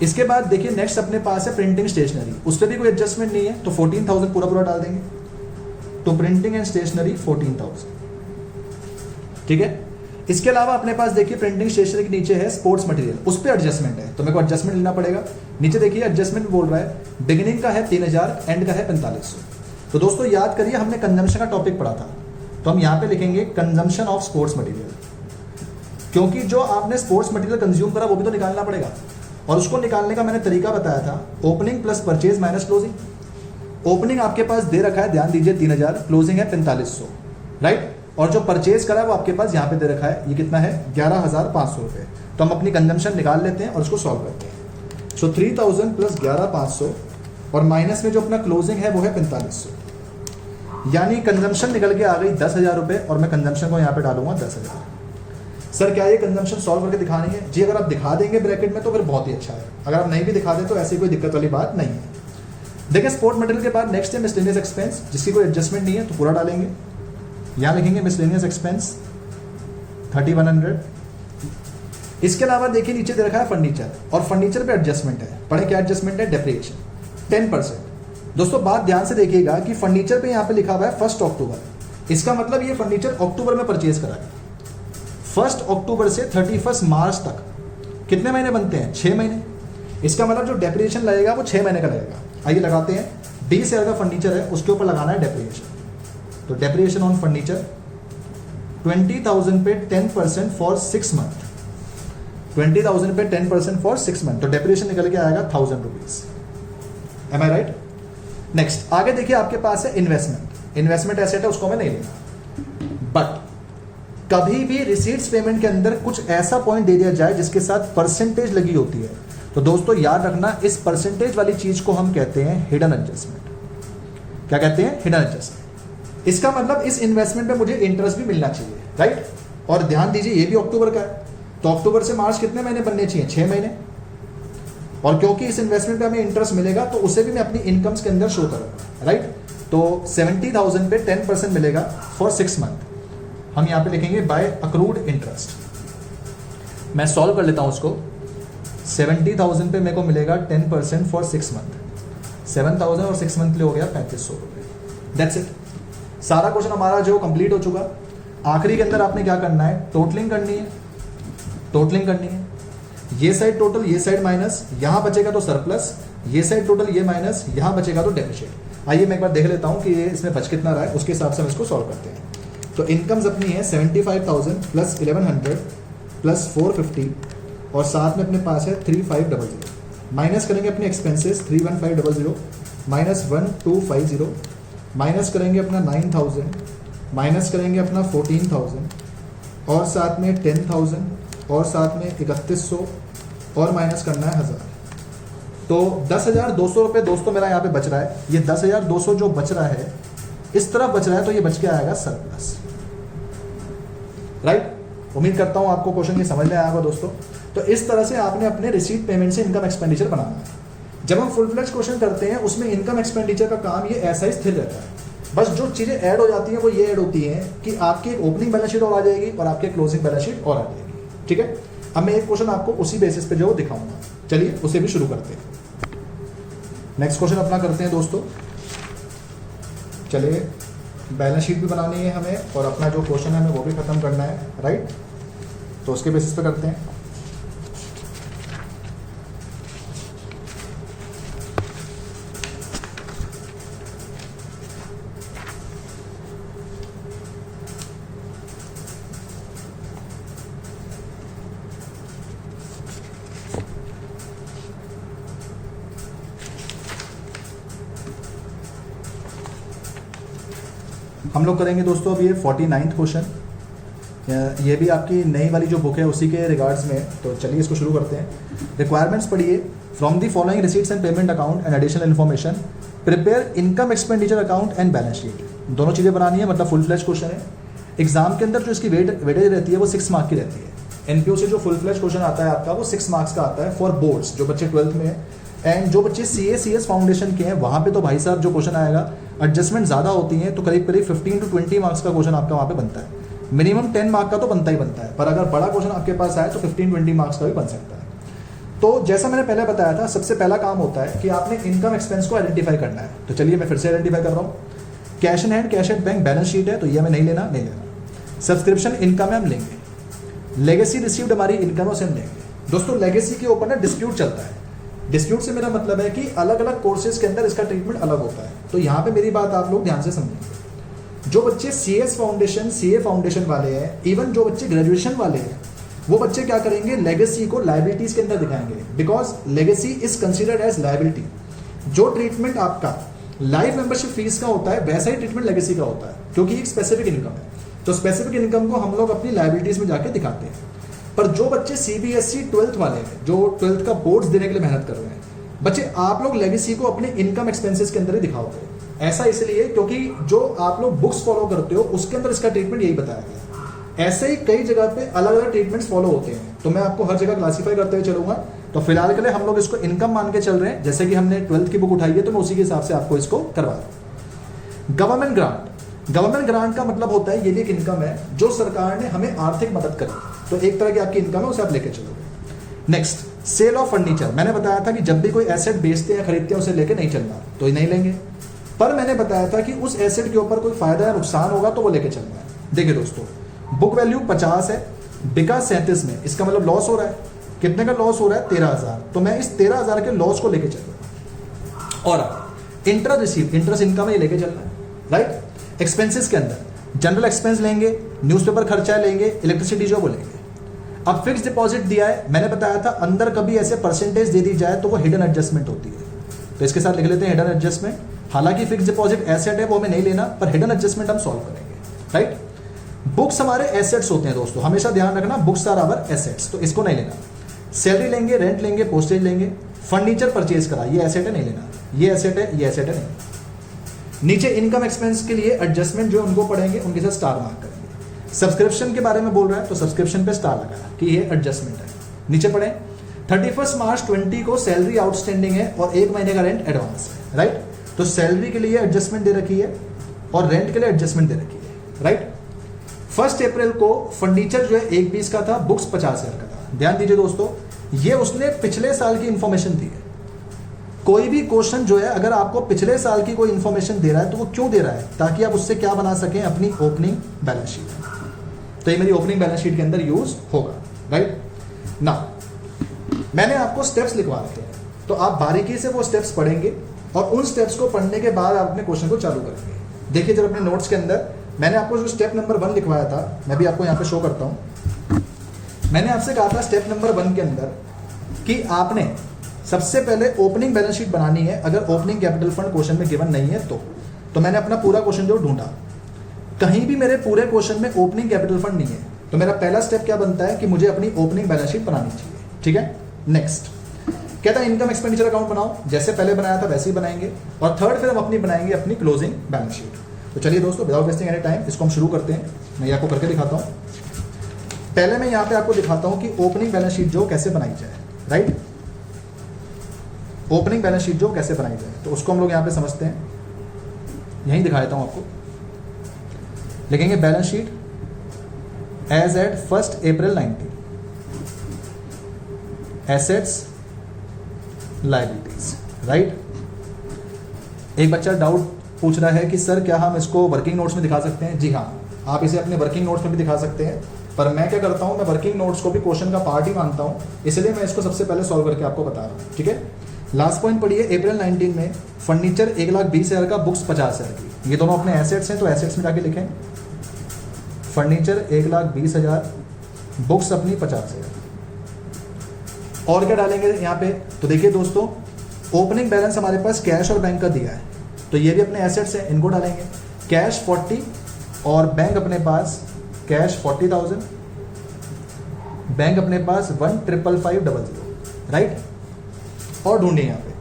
इसके बाद देखिए नेक्स्ट अपने पास है प्रिंटिंग स्टेशनरी, उस पर भी कोई एडजस्टमेंट नहीं है, तो 14,000 पूरा पूरा डाल देंगे। तो प्रिंटिंग एंड स्टेशनरी 14,000, ठीक है। इसके अलावा अपने पास देखिए प्रिंटिंग स्टेशनरी के नीचे है स्पोर्ट्स मटेरियल, उस पर एडजस्टमेंट है, तो मेरे को एडजस्टमेंट लेना पड़ेगा। नीचे देखिए एडजस्टमेंट बोल रहा है बिगिनिंग का है 3,000, एंड का है 4500। तो दोस्तों याद करिए हमने कंजम्पशन का टॉपिक पढ़ा था, तो हम यहाँ पे लिखेंगे कंजम्पशन ऑफ स्पोर्ट्स मटेरियल, क्योंकि जो आपने स्पोर्ट्स मटेरियल कंज्यूम करा वो भी तो निकालना पड़ेगा, और उसको निकालने का मैंने तरीका बताया था, opening plus purchase minus closing. Opening आपके पास दे रखा है, ध्यान दीजिए 3,000, क्लोजिंग है 4500, राइट। और जो परचेज करा वो आपके पास यहाँ पे दे रखा है, ये कितना है 11,500 रुपये। तो हम अपनी कंजम्पशन निकाल लेते हैं और उसको सॉल्व करते हैं। सो 3,000 प्लस 11,500 और माइनस में जो अपना क्लोजिंग है वो है 4500, यानी कंजम्पशन निकल के आ गई 10,000 रुपये, और मैं कंजम्पशन को यहाँ पे डालूंगा 10,000। सर क्या ये कंजम्पशन सॉल्व करके दिखानी है? जी, अगर आप दिखा देंगे ब्रैकेट में तो फिर बहुत ही अच्छा है, अगर आप नहीं भी दिखा दें तो ऐसी कोई दिक्कत वाली बात नहीं है। देखिए स्पोर्ट मटेरियल के बाद नेक्स्ट है मिसलेनियस एक्सपेंस, जिसकी कोई एडजस्टमेंट नहीं है, तो पूरा डालेंगे। यहाँ लिखेंगे मिसलेनियस एक्सपेंस 3,100। इसके अलावा देखिए नीचे दे रखा है फर्नीचर, और फर्नीचर पे एडजस्टमेंट है। पढ़े क्या एडजस्टमेंट है? डेप्रिसिएशन 10%। दोस्तों बात ध्यान से देखिएगा कि फर्नीचर पे यहाँ पे लिखा हुआ है 1 अक्टूबर, इसका मतलब ये फर्नीचर अक्टूबर में परचेज करा है। 1 अक्टूबर से 31 मार्च तक कितने महीने बनते हैं? 6 महीने। इसका मतलब जो डेप्रिसिएशन लगेगा वो 6 महीने का लगेगा। आइए लगाते हैं, 20 हज़ार का फर्नीचर है, उसके ऊपर लगाना है डेप्रिसिएशन। तो डेप्रिसिएशन ऑन फर्नीचर 20,000 पे 10% फॉर 6 मंथ, 20,000 पे 10% फॉर 6 मंथ, तो डेप्रिसिएशन निकल के आएगा 1,000 रुपीज। एम आई राइट? नेक्स्ट आगे देखिए आपके पास है इन्वेस्टमेंट। इन्वेस्टमेंट एसेट है, उसको मैं नहीं लेना, बट कभी भी रिसीट्स पेमेंट के अंदर कुछ ऐसा पॉइंट दे दिया जाए जिसके साथ परसेंटेज लगी होती है, तो दोस्तों याद रखना इस परसेंटेज वाली चीज को हम कहते हैं हिडन एडजस्टमेंट। क्या कहते हैं? Hidden adjustment. इसका मतलब इस इन्वेस्टमेंट पे मुझे इंटरेस्ट भी मिलना चाहिए, राइट। और ध्यान दीजिए ये भी अक्टूबर का है, तो अक्टूबर से मार्च कितने महीने बनने चाहिए? 6 महीने। और क्योंकि इस इन्वेस्टमेंट पे हमें इंटरेस्ट मिलेगा तो उसे भी मैं अपनी इनकम्स के अंदर शो करूंगा, राइट। तो 70,000 पे 10% मिलेगा फॉर 6 मंथ। हम यहाँ पे लिखेंगे बाय अक्रूड इंटरेस्ट। मैं सॉल्व कर लेता हूँ उसको। 70,000 पे मेरे को मिलेगा 10% फॉर 6 मंथ, 7,000 और 6 मंथ के लिए हो गया 3,500 रुपये। That's it. सारा क्वेश्चन हमारा जो कंप्लीट हो चुका। आखिरी के अंदर आपने क्या करना है? टोटलिंग करनी है, टोटलिंग करनी है। ये साइड टोटल, ये साइड माइनस, यहाँ बचेगा तो सरप्लस, ये साइड टोटल, ये माइनस, यहाँ बचेगा तो डेफिसिट। आइए मैं एक बार देख लेता हूँ कि ये इसमें बच कितना रहा है, उसके हिसाब से हम इसको सॉल्व करते हैं। तो इनकम्स अपनी है 75,000 प्लस 1,100 प्लस 450 और साथ में अपने पास है 3,500। माइनस करेंगे अपने एक्सपेंसेस 3,1,500 माइनस 1,250, माइनस करेंगे अपना 9,000, माइनस करेंगे अपना 14,000 और साथ में 10,000 और साथ में 3,100 और माइनस करना है 1,000। तो 10,200 रुपये दोस्तों मेरा यहाँ पे बच रहा है। ये 10,200 जो बच रहा है इस तरफ बच रहा है, तो ये बच के आएगा सरप्लस, राइट। उम्मीद करता हूँ आपको क्वेश्चन ये समझ में आएगा दोस्तों। तो इस तरह से आपने अपने रिसीट पेमेंट से इनकम एक्सपेंडिचर बनाना है। जब हम फुल फ्लेज क्वेश्चन करते हैं उसमें इनकम एक्सपेंडिचर का काम ये ऐसा ही स्थिर रहता है। बस जो चीज़ें ऐड हो जाती हैं वो ये ऐड होती हैं कि आपकी एक ओपनिंग बैलेंस शीट और आ जाएगी और आपकी क्लोजिंग बैलेंस शीट और आ जाएगी, ठीक है। अब मैं एक क्वेश्चन आपको उसी बेसिस पे जो दिखाऊंगा, चलिए उसे भी शुरू करते हैं। नेक्स्ट क्वेश्चन अपना करते हैं दोस्तों। चलिए बैलेंस शीट भी बनानी है हमें और अपना जो क्वेश्चन है हमें वो भी खत्म करना है, राइट। तो उसके बेसिस पे करते हैं। हम लोग करेंगे दोस्तों अब ये 49th क्वेश्चन। ये भी आपकी नई वाली जो बुक है उसी के रिगार्ड्स में, तो चलिए इसको शुरू करते हैं। रिक्वायरमेंट्स पढ़िए। From the following receipts and payment account and additional information prepare income expenditure account and balance sheet. दोनों चीज़ें बनानी है, मतलब फुल फ्लैश क्वेश्चन है। एग्जाम के अंदर जो इसकी वेटेज रहती है वो 6 मार्क की रहती है। एनपीओ से जो फुल फ्लैश क्वेश्चन आता है आपका वो 6 मार्क्स का आता है फॉर बोर्ड्स, जो बच्चे 12th में है। एंड जो बच्चे CS फाउंडेशन के हैं वहाँ पे तो भाई साहब जो क्वेश्चन आएगा, एडजस्टमेंट ज़्यादा होती है तो करीब करीब 15 to 20 मार्क्स का क्वेश्चन आपका वहाँ पे बनता है। मिनिमम 10 मार्क का तो बनता ही बनता है, पर अगर बड़ा क्वेश्चन आपके पास आए तो 15-20 मार्क्स का भी बन सकता है। तो जैसा मैंने पहले बताया था, सबसे पहला काम होता है कि आपने इनकम एक्सपेंस को आइडेंटिफाई करना है। तो चलिए मैं फिर से आइडेंटिफाई कर रहा हूँ। Cash in hand, cash at bank, balance sheet है तो ये हमें नहीं लेना। सब्सक्रिप्शन इनकम है हम लेंगे। लेगेसी रिसीव्ड हमारी इनकम से हम लेंगे। दोस्तों लेगेसी के ऊपर ना डिस्प्यूट चलता है। डिस्प्यूट से मेरा मतलब है कि अलग अलग कोर्सेज के अंदर इसका ट्रीटमेंट अलग होता है। तो यहाँ पे मेरी बात आप लोग ध्यान से समझेंगे। जो बच्चे CS फाउंडेशन, CA फाउंडेशन वाले हैं, इवन जो बच्चे ग्रेजुएशन वाले हैं, वो बच्चे क्या करेंगे, लेगेसी को लायबिलिटीज के अंदर दिखाएंगे, because legacy is considered as liability. जो ट्रीटमेंट आपका लाइफ मेंबरशिप फीस का होता है वैसा ही ट्रीटमेंट लेगेसी का होता है, क्योंकि एक स्पेसिफिक इनकम है। तो स्पेसिफिक इनकम को हम लोग अपनी लायबिलिटीज में जाके दिखाते हैं। पर जो बच्चे CBSE 12th वाले हैं, जो 12th का बोर्ड्स देने के लिए मेहनत कर रहे हैं बच्चे, आप लोग लेगेसी को अपने इनकम एक्सपेंसेस के अंदर ही दिखाओगे। ऐसा इसलिए क्योंकि जो आप लोग बुक्स फॉलो करते हो उसके अंदर इसका ट्रीटमेंट यही बताया गया। ऐसे ही कई जगह पे अलग अलग ट्रीटमेंट्स फॉलो होते हैं, तो मैं आपको हर जगह क्लासीफाई करते हुए चलूंगा। तो फिलहाल के लिए हम लोग इसको इनकम मान के चल रहे हैं। जैसे कि हमने 12th की बुक उठाई है तो मैं उसी के हिसाब से आपको इसको करवा रहा हूँ। Government grant. गवर्नमेंट ग्रांट का मतलब होता है ये भी एक इनकम है जो सरकार ने हमें आर्थिक मदद करी, तो एक तरह की आपकी इनकम है, उसे आप लेके चलोगे। Next, sale of furniture. मैंने बताया था कि जब भी कोई एसेट बेचते हैं खरीदते हैं उसे लेके नहीं चलना, तो ये नहीं लेंगे। पर मैंने बताया था कि उस एसेट के ऊपर कोई फायदा या नुकसान होगा तो वो लेके चलना है। देखिए दोस्तों, बुक वैल्यू 50 है, बिका 37 में, इसका मतलब लॉस हो रहा है। कितने का लॉस हो रहा है? 13,000। तो मैं इस 13,000 के लॉस को लेके चल रहा हूँ। और इंटरेस्ट रिसीव, इंटरेस्ट इनकम ही लेके चलना है, राइट। एक्सपेंसेस के अंदर जनरल एक्सपेंस लेंगे, न्यूज़पेपर खर्चा लेंगे, इलेक्ट्रिसिटी जो वो लेंगे। अब फिक्स डिपॉजिट दिया है, मैंने बताया था अंदर कभी ऐसे परसेंटेज दे दी जाए तो वो हिडन एडजस्टमेंट होती है, तो इसके साथ लिख लेते हैं हिडन एडजस्टमेंट। हालांकि फिक्स डिपॉजिट एसेट है वो हमें नहीं लेना, पर हिडन एडजस्टमेंट हम सॉल्व करेंगे, राइट। बुक्स हमारे एसेट्स होते हैं दोस्तों, हमेशा ध्यान रखना, बुक्स आर आवर एसेट्स, तो इसको नहीं लेना। सैलरी लेंगे, रेंट लेंगे, पोस्टेज लेंगे। फर्नीचर परचेज करा, ये एसेट है, नहीं लेना। ये एसेट है, ये एसेट है, नहीं। नीचे इनकम एक्सपेंस के लिए एडजस्टमेंट जो उनको पढ़ेंगे उनके साथ स्टार मार्क करेंगे। सब्सक्रिप्शन के बारे में बोल रहा है तो सब्सक्रिप्शन पे स्टार लगाया कि ये एडजस्टमेंट है। नीचे पढ़ें, 31 मार्च 20 को सैलरी आउटस्टैंडिंग है और 1 महीने का रेंट एडवांस है, राइट। तो सैलरी के लिए एडजस्टमेंट दे रखी है और रेंट के लिए एडजस्टमेंट दे रखी है, राइट। 1 अप्रैल को फर्नीचर जो है 120 का था, बुक्स 50,000 का था। ध्यान दीजिए दोस्तों, ये उसने पिछले साल की इंफॉर्मेशन दी है। कोई भी क्वेश्चन जो है अगर आपको पिछले साल की कोई इंफॉर्मेशन दे रहा है तो वो क्यों दे रहा है? ताकि आप उससे क्या बना सकें, अपनी ओपनिंग बैलेंस शीट। तो ये मेरी ओपनिंग बैलेंस शीट के अंदर यूज होगा, राइट ना। मैंने आपको स्टेप्स लिखवा रखे हैं, तो आप बारीकी से वो स्टेप्स पढ़ेंगे और उन स्टेप्स को पढ़ने के बाद आप अपने क्वेश्चन को चालू करेंगे। देखिए जब अपने नोट्स के अंदर मैंने आपको जो स्टेप नंबर 1 लिखवाया था, मैं भी आपको यहाँ पे शो करता हूँ। मैंने आपसे कहा था स्टेप नंबर 1 के अंदर कि आपने सबसे पहले ओपनिंग बैलेंस शीट बनानी है। अगर ओपनिंग कैपिटल फंड क्वेश्चन में गिवन नहीं है तो मैंने अपना पूरा क्वेश्चन जो ढूंढा, कहीं भी मेरे पूरे क्वेश्चन में ओपनिंग कैपिटल फंड नहीं है, तो मेरा पहला स्टेप क्या बनता है कि मुझे अपनी ओपनिंग बैलेंस शीट बनानी चाहिए, ठीक है। नेक्स्ट कहता है इनकम एक्सपेंडिचर अकाउंट बनाओ, जैसे पहले बनाया था वैसे ही बनाएंगे। और थर्ड फिर हम अपनी बनाएंगे अपनी क्लोजिंग बैलेंस शीट। तो चलिए दोस्तों, विदाउट वेस्टिंग एनी टाइम इसको हम शुरू करते हैं। मैं आपको करके दिखाता हूँ। पहले मैं यहाँ पे आपको दिखाता हूँ कि ओपनिंग बैलेंस शीट जो कैसे बनाई जाए, राइट। ओपनिंग बैलेंस शीट जो कैसे बनाई जाए, तो उसको हम लोग यहाँ पे समझते हैं। यहीं दिखा देता हूँ आपको। लिखेंगे बैलेंस शीट एज एट 1 अप्रैल 19, एसेट्स, लायबिलिटीज, राइट। एक बच्चा डाउट पूछ रहा है कि सर क्या हम इसको वर्किंग नोट्स में दिखा सकते हैं? जी हाँ, आप इसे अपने वर्किंग नोट्स में भी दिखा सकते हैं, पर मैं क्या करता हूँ, मैं वर्किंग नोट्स को भी क्वेश्चन का पार्ट ही मानता हूँ, इसलिए मैं इसको सबसे पहले सॉल्व करके आपको बता रहा हूँ, ठीक है। लास्ट पॉइंट पढ़िए, अप्रैल 19 में फर्नीचर 1,20,000 का, बुक्स 50,000 की। ये दोनों अपने एसेट्स हैं तो एसेट्स में जाके लिखें। फर्नीचर 1,20,000, बुक्स अपनी 50,000। और क्या डालेंगे यहाँ पे? तो देखिए दोस्तों, ओपनिंग बैलेंस हमारे पास कैश और बैंक का दिया है, तो ये भी अपने एसेट्स हैं, इनको डालेंगे। कैश 40 और बैंक अपने पास कैश 40,000, बैंक अपने पास 1,555,000, राइट। और ढूंढिए यहाँ पे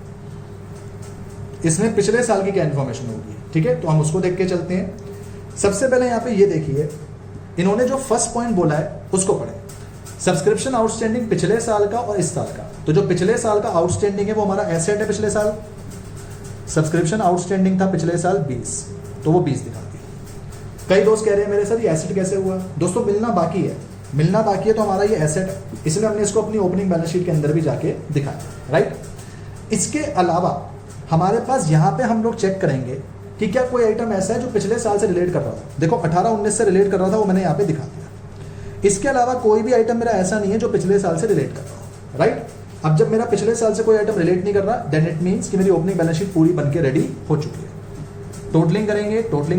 इसमें पिछले साल की क्या इन्फॉर्मेशन होगी, ठीक है। तो हम उसको देख के चलते हैं। सबसे पहले यहाँ पे ये देखिए, इन्होंने जो फर्स्ट पॉइंट बोला है उसको पढ़ें। सब्सक्रिप्शन आउटस्टैंडिंग पिछले साल का और इस साल का। तो जो पिछले साल का आउटस्टैंडिंग है वो हमारा एसेट है पिछले साल। सब्सक्रिप्शन आउटस्टैंडिंग था पिछले साल 20, तो वो 20 दिखा दिया। कई दोस्त कह रहे हैं मेरे सर ये एसेट कैसे हुआ। दोस्तों मिलना बाकी है, मिलना बाकी है, तो हमारा ये एसेट है, इसलिए हमने इसको अपनी ओपनिंग बैलेंस शीट के अंदर भी जाके दिखाया, राइट। इसके अलावा हमारे पास यहाँ पे हम लोग चेक करेंगे कि क्या कोई आइटम ऐसा है जो पिछले साल से रिलेट कर रहा था। देखो 18-19 से रिलेट कर रहा था, वो मैंने यहाँ पे दिखा दिया। इसके अलावा कोई भी आइटम मेरा ऐसा नहीं है जो पिछले साल से रिलेट कर रहा हो, राइट। अब जब मेरा पिछले साल से कोई आइटम रिलेट नहीं कर रहा, देन इट मीन्स कि मेरी ओपनिंग बैलेंस शीट पूरी बनके रेडी हो चुकी है। टोटलिंग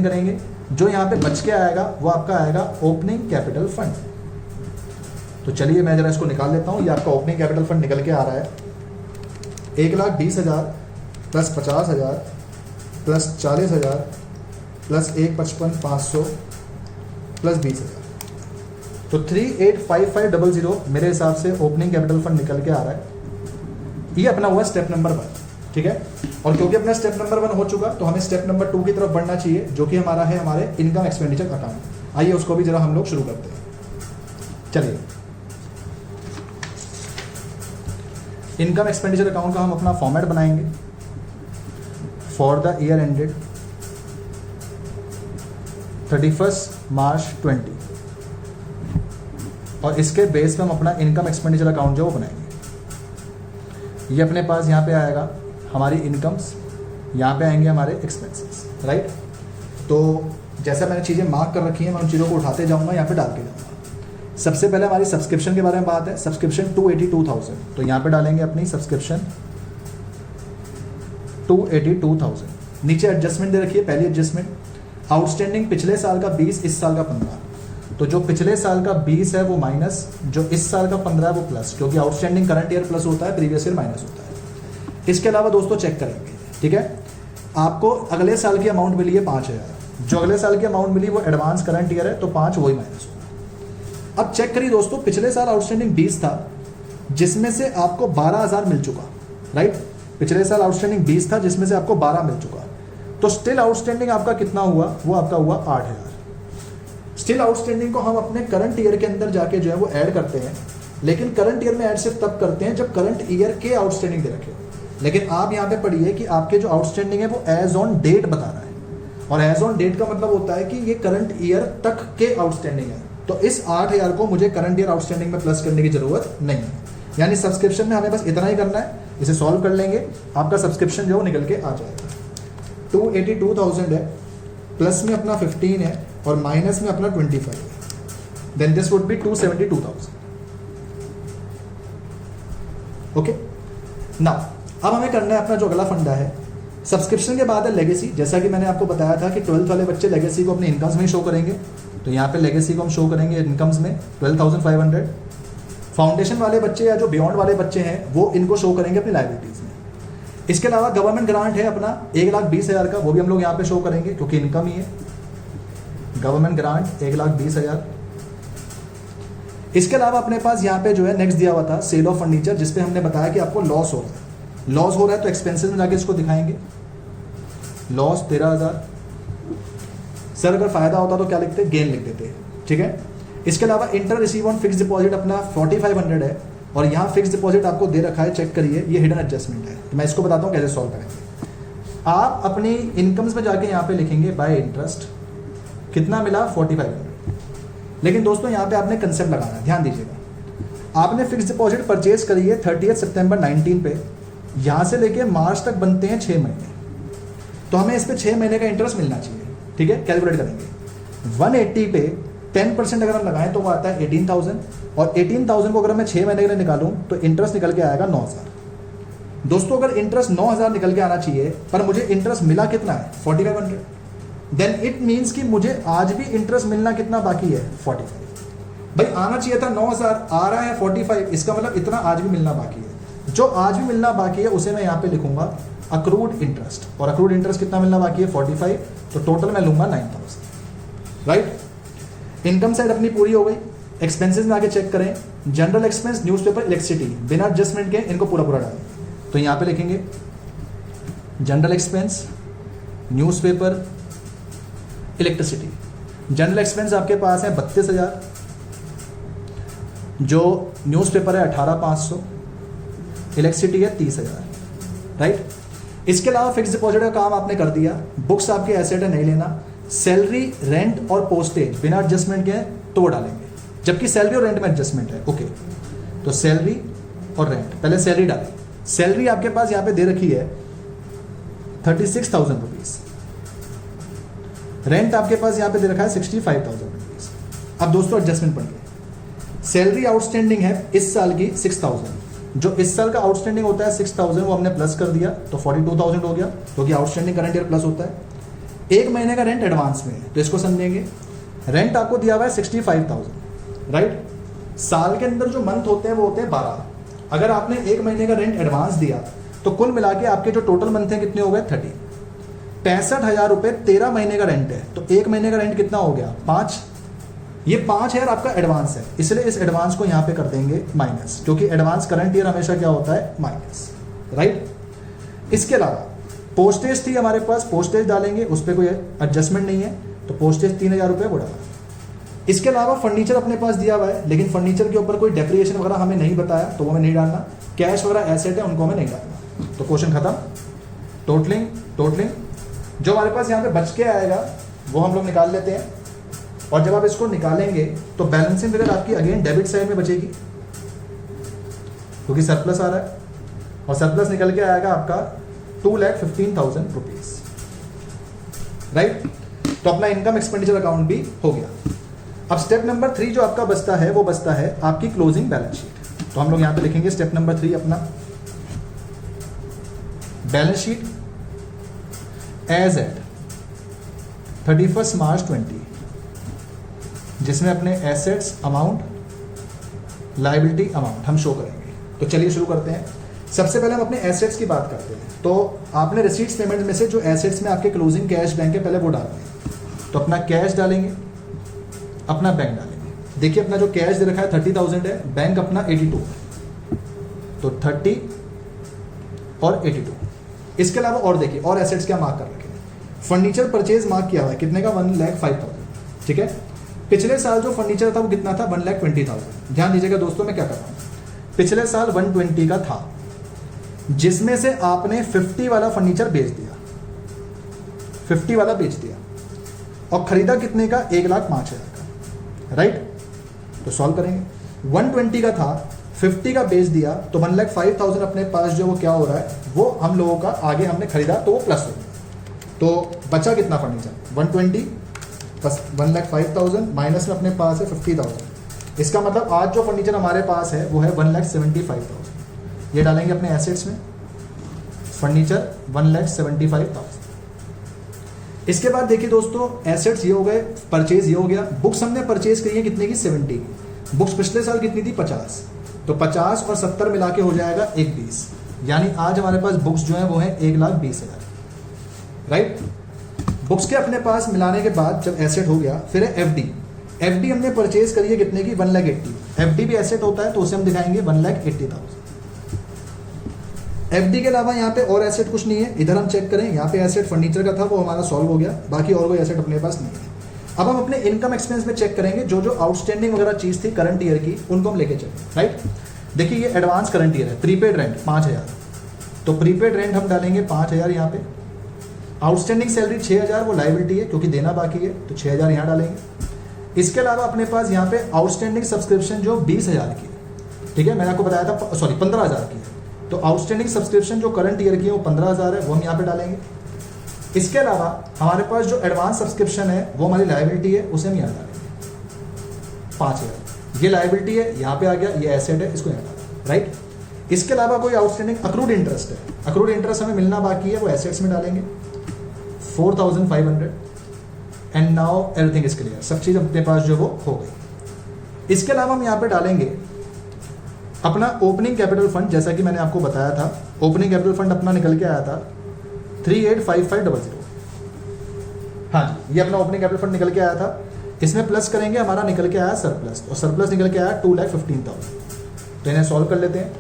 करेंगे, जो यहाँ पे बच के आएगा वो आपका आएगा ओपनिंग कैपिटल फंड। तो चलिए मैं जरा इसको निकाल लेता हूँ। ये आपका ओपनिंग कैपिटल फंड निकल के आ रहा है 1,20,000 प्लस 50,000 प्लस 40,000 प्लस 1,55,500 प्लस 20,000, तो 385500 मेरे हिसाब से ओपनिंग कैपिटल फंड निकल के आ रहा है। ये अपना हुआ स्टेप नंबर 1, ठीक है। और क्योंकि अपना स्टेप नंबर 1 हो चुका, तो हमें स्टेप नंबर 2 की तरफ बढ़ना चाहिए, जो कि हमारा है हमारे इनकम एक्सपेंडिचर अकाउंट। आइए उसको भी जरा हम लोग शुरू करते हैं। चलिए, इनकम एक्सपेंडिचर अकाउंट का हम अपना फॉर्मेट बनाएंगे फॉर द ईयर एंडेड 31 मार्च 20, और इसके बेस पे हम अपना इनकम एक्सपेंडिचर अकाउंट जो वो बनाएंगे। ये अपने पास यहाँ पे आएगा हमारी इनकम्स, यहाँ पे आएंगे हमारे एक्सपेंसेस, राइट। तो जैसा मैंने चीज़ें मार्क कर रखी हैं, मैं उन चीज़ों को उठाते जाऊँगा, यहाँ पे डाल के जाऊँगा। सबसे पहले हमारी सब्सक्रिप्शन के बारे में बात है। सब्सक्रिप्शन 282,000, तो यहाँ पे डालेंगे अपनी सब्सक्रिप्शन 282,000। नीचे एडजस्टमेंट दे रखी है, पहली एडजस्टमेंट आउटस्टैंडिंग पिछले साल का 20, इस साल का 15। तो जो पिछले साल का 20 है वो माइनस, जो इस साल का 15 है वो प्लस, क्योंकि आउटस्टैंडिंग करंट ईयर प्लस होता है, प्रीवियस ईयर माइनस होता है। इसके अलावा दोस्तों चेक करेंगे, ठीक है। आपको अगले साल की अमाउंट मिली है 5,000, जो अगले साल की अमाउंट मिली वो एडवांस करंट ईयर है, तो 5 वही माइनस होगा। अब चेक करिए दोस्तों, पिछले साल आउटस्टैंडिंग 20 था, जिसमें से आपको 12,000 मिल चुका, राइट। पिछले साल आउटस्टैंडिंग 20 था, जिसमें से आपको 12 मिल चुका, तो स्टिल आउटस्टैंडिंग आपका कितना हुआ, वो आपका हुआ 8,000। स्टिल आउटस्टैंडिंग को हम अपने करंट ईयर के अंदर जाके जो है वो ऐड करते हैं, लेकिन करंट ईयर में ऐड सिर्फ तब करते हैं जब करंट ईयर के आउटस्टैंडिंग दे रखे हो। लेकिन आप यहाँ पे पढ़िए कि आपके जो आउटस्टैंडिंग है वो एज ऑन डेट बता रहा है, और एज ऑन डेट का मतलब होता है कि ये करंट ईयर तक के आउटस्टैंडिंग है। तो इस 8,000 को मुझे करंट ईयर आउटस्टैंडिंग में प्लस करने की जरूरत नहीं है, यानी सब्सक्रिप्शन में हमें बस इतना ही करना है। इसे सॉल्व कर लेंगे, आपका सब्सक्रिप्शन जो निकल के आ जाएगा। 282,000 है, प्लस में अपना 15 है और माइनस में अपना 25 है, then this would be 272,000। Okay, now अब हमें करना है अपना जो अगला फंडा है। सब्सक्रिप्शन के बाद है लेगेसी। जैसा कि मैंने आपको बताया था कि 12th वाले बच्चे लेगेसी को अपने इनकम्स में शो करेंगे, तो यहाँ पे लेगेसी को हम शो करेंगे इनकम्स में 12,500। फाउंडेशन वाले बच्चे या जो बियॉन्ड वाले बच्चे हैं वो इनको शो करेंगे अपनी लाइबिलिटीज में। इसके अलावा गवर्नमेंट ग्रांट है अपना 1,20,000 का, वो भी हम लोग यहाँ पे शो करेंगे क्योंकि इनकम ही है। Government grant 1,20,000। इसके अलावा अपने पास यहाँ पे जो है नेक्स्ट दिया हुआ था सेल ऑफ फर्नीचर, जिसपे हमने बताया कि आपको लॉस हो रहा है। लॉस हो रहा है तो एक्सपेंसेस में जाके इसको दिखाएंगे, लॉस 13,000। सर अगर फायदा होता तो क्या लिखते, गेन लिख देते, ठीक है। इसके अलावा inter receive on fix deposit अपना 4,500 है, और यहाँ फिक्स डिपॉजिट आपको दे रखा है, चेक करिए, ये हिडन एडजस्टमेंट है। तो मैं इसको बताता हूँ कैसे सॉल्व करेंगे। आप अपनी इनकम्स में जाके यहाँ पे लिखेंगे बाय इंटरेस्ट, कितना मिला 4,500। लेकिन दोस्तों यहाँ पे आपने कंसेप्ट लगाना है, ध्यान दीजिएगा। आपने फिक्स डिपॉजिट परचेज करी है 30 सितंबर 19 पे, यहाँ से लेके मार्च तक बनते हैं 6 महीने, तो हमें इस पे 6 महीने का इंटरेस्ट मिलना चाहिए, ठीक है। कैलकुलेट करेंगे 180 पे 10% अगर हम लगाएं तो वो आता है 18,000, और 18,000 को अगर मैं 6 महीने के लिए निकालूं तो इंटरेस्ट निकल के आएगा 9,000। दोस्तों अगर इंटरेस्ट 9,000 निकल के आना चाहिए, पर मुझे इंटरेस्ट मिला कितना है 4,500, देन इट मीन्स कि मुझे आज भी इंटरेस्ट मिलना कितना बाकी है 45। भाई आना चाहिए था 9,000, आ रहा है 45, इसका मतलब इतना आज भी मिलना बाकी है। जो आज भी मिलना बाकी है उसे मैं यहाँ पे लिखूंगा अक्रूड इंटरेस्ट, और अक्रूड इंटरेस्ट कितना मिलना बाकी है 45, तो टोटल मैं लूंगा 9000, राइट। इनकम साइड अपनी पूरी हो गई। एक्सपेंसेस में आके चेक करें, जनरल एक्सपेंस, न्यूज़पेपर, इलेक्ट्रिसिटी, बिना एडजस्टमेंट के इनको पूरा पूरा डालें। तो यहाँ पे लिखेंगे general expense, newspaper, electricity. General expense आपके पास है 32,000, जो न्यूज़पेपर है 18,500, इलेक्ट्रिसिटी है 30,000, राइट। इसके अलावा फिक्स डिपॉजिट का काम आपने कर दिया, बुक्स आपके एसेट है नहीं लेना, सैलरी, रेंट और पोस्टेज बिना एडजस्टमेंट के हैं तो वो डालेंगे, जबकि सैलरी और रेंट में एडजस्टमेंट है, ओके। तो सैलरी और रेंट, पहले सैलरी डालें। सैलरी आपके पास यहाँ पे दे रखी है 36,000 रुपीज़, रेंट आपके पास यहाँ पे दे रखा है 65,000 रुपीज़। अब दोस्तों एडजस्टमेंट पढ़िए। सैलरी आउटस्टैंडिंग है इस साल की 6,000, जो इस साल का आउटस्टैंडिंग होता है 6,000 वो हमने प्लस कर दिया तो 42,000 हो गया, क्योंकि आउटस्टैंडिंग करंट ईयर प्लस होता है। एक महीने का रेंट एडवांस में है तो इसको समझेंगे। रेंट आपको दिया हुआ है 65,000, राइट। साल के अंदर जो मंथ होते हैं वो होते हैं 12। अगर आपने एक महीने का रेंट एडवांस दिया तो कुल मिला के आपके जो टोटल मंथ हैं कितने हो गए 30। 65,000 रुपये 13 महीने का रेंट है, तो एक महीने का रेंट कितना हो गया 5। ये 5,000 आपका एडवांस है, इसलिए इस एडवांस को यहाँ पे कर देंगे माइनस, क्योंकि एडवांस करंट ईयर हमेशा क्या होता है माइनस, राइट। इसके अलावा पोस्टेज थी हमारे पास, पोस्टेज डालेंगे, उस पर कोई एडजस्टमेंट नहीं है तो पोस्टेज 3,000 रुपये वो डाला। इसके अलावा फर्नीचर अपने पास दिया हुआ है, लेकिन फर्नीचर के ऊपर कोई डेप्रिसिएशन वगैरह हमें नहीं बताया तो वो हमें नहीं डालना। कैश वगैरह एसेट है उनको हमें नहीं डालना, तो क्वेश्चन खत्म। टोटलिंग जो हमारे पास यहाँ पे बच के आएगा वो हम लोग निकाल लेते हैं, और जब आप इसको निकालेंगे तो बैलेंसिंग फिगर आपकी अगेन डेबिट साइड में बचेगी, क्योंकि सरप्लस आ रहा है, और सरप्लस निकल के आएगा आपका 2,15,000 रुपीज, राइट। तो अपना इनकम एक्सपेंडिचर अकाउंट भी हो गया। अब स्टेप नंबर 3 जो आपका बचता है वो बचता है आपकी क्लोजिंग बैलेंस शीट। तो हम लोग यहां पे लिखेंगे स्टेप नंबर 3 अपना बैलेंस शीट एज एट 31 मार्च 20, जिसमें अपने एसेट्स अमाउंट, लायबिलिटी अमाउंट हम शो करेंगे। तो चलिए शुरू करते हैं। सबसे पहले हम अपने एसेट्स की बात करते हैं। तो आपने रिसीट्स पेमेंट में से जो एसेट्स में आपके क्लोजिंग कैश बैंक है पहले वो डालते हैं। तो अपना कैश डालेंगे, अपना बैंक डालेंगे। देखिए अपना जो कैश दे रखा है 30,000 है, बैंक अपना 82, तो 30 और 82। इसके अलावा और देखिए और एसेट्स क्या मार्क कर रखे हैं। फर्नीचर परचेज मार्क किया हुआ है, कितने का 1,05,000, ठीक है। पिछले साल जो फर्नीचर था वो कितना था 1,20,000। ध्यान दीजिएगा दोस्तों मैं क्या कर रहा हूँ, पिछले साल 120 का था, जिसमें से आपने 50 वाला फर्नीचर बेच दिया, 50 वाला बेच दिया, और खरीदा कितने का 1,05,000 का, राइट। तो सॉल्व करेंगे। 120 का था, 50 का बेच दिया, तो 1,05,000 अपने पास जो वो क्या हो रहा है वो हम लोगों का आगे हमने खरीदा तो वो प्लस हो गया। तो बचा कितना फर्नीचर 120 प्लस 1,05,000 माइनस में अपने पास है 50,000। इसका मतलब आज जो फर्नीचर हमारे पास है वो है 1,75,000। ये डालेंगे अपने एसेट्स में, फर्नीचर 1,75,000। इसके बाद देखिए दोस्तों एसेट्स ये हो गए, परचेज ये हो गया। बुक्स हमने परचेज करी है कितने की 70 की। बुक्स पिछले साल कितनी थी 50, तो 50 और 70 मिला के हो जाएगा 1,20, यानी आज हमारे पास बुक्स जो है वो है 1,20,000, राइट। बुक्स के अपने पास मिलाने के बाद जब एसेट हो गया, फिर है एफडी। एफडी हमने परचेज करी है कितने की 1,80,000। एफडी भी एसेट होता है तो उसे हम दिखाएंगे 1,80,000। एफडी के अलावा यहाँ पे और एसेट कुछ नहीं है। इधर हम चेक करें, यहाँ पे एसेट फर्नीचर का था वो हमारा सॉल्व हो गया, बाकी और कोई एसेट अपने पास नहीं है। अब हम अपने इनकम एक्सपेंस में चेक करेंगे, जो जो आउटस्टैंडिंग वगैरह चीज़ थी करंट ईयर की उनको हम लेके चलें, राइट। देखिए ये एडवांस करंट ईयर है, प्रीपेड रेंट 5,000, तो प्रीपेड रेंट हम डालेंगे 5,000 यहाँ पे। आउटस्टैंडिंग सैलरी 6,000 वो लाइबिलिटी है क्योंकि देना बाकी है, तो 6,000 यहाँ डालेंगे। इसके अलावा अपने पास यहाँ पे आउटस्टैंडिंग सब्सक्रिप्शन जो 20,000 की है, ठीक है, मैंने आपको बताया था, सॉरी 15,000 की है, तो आउटस्टैंडिंग सब्सक्रिप्शन जो करंट ईयर की है वो 15,000 है, वो हम यहाँ पे डालेंगे। इसके अलावा हमारे पास जो एडवांस सब्सक्रिप्शन है वो हमारी लायबिलिटी है, उसे हम यहाँ डालेंगे 5,000। ये लायबिलिटी है, यहाँ पे आ गया, ये एसेट है, इसको यहाँ डालेंगे, राइट। इसके अलावा कोई आउटस्टैंडिंग अक्रूड इंटरेस्ट है, अक्रूड इंटरेस्ट हमें मिलना बाकी है, वो एसेट्स में डालेंगे 4,500। And now everything is clear, सब चीज़ अपने पास जो वो हो गई। इसके अलावा हम यहाँ पे डालेंगे अपना ओपनिंग कैपिटल फंड। जैसा कि मैंने आपको बताया था, ओपनिंग कैपिटल फंड अपना निकल के आया था 385500। हाँ जी, ये अपना ओपनिंग कैपिटल फंड निकल के आया था, इसमें प्लस करेंगे हमारा निकल के आया सरप्लस, और सरप्लस निकल के आया 2,15,000। तो इन्हें सॉल्व कर लेते हैं।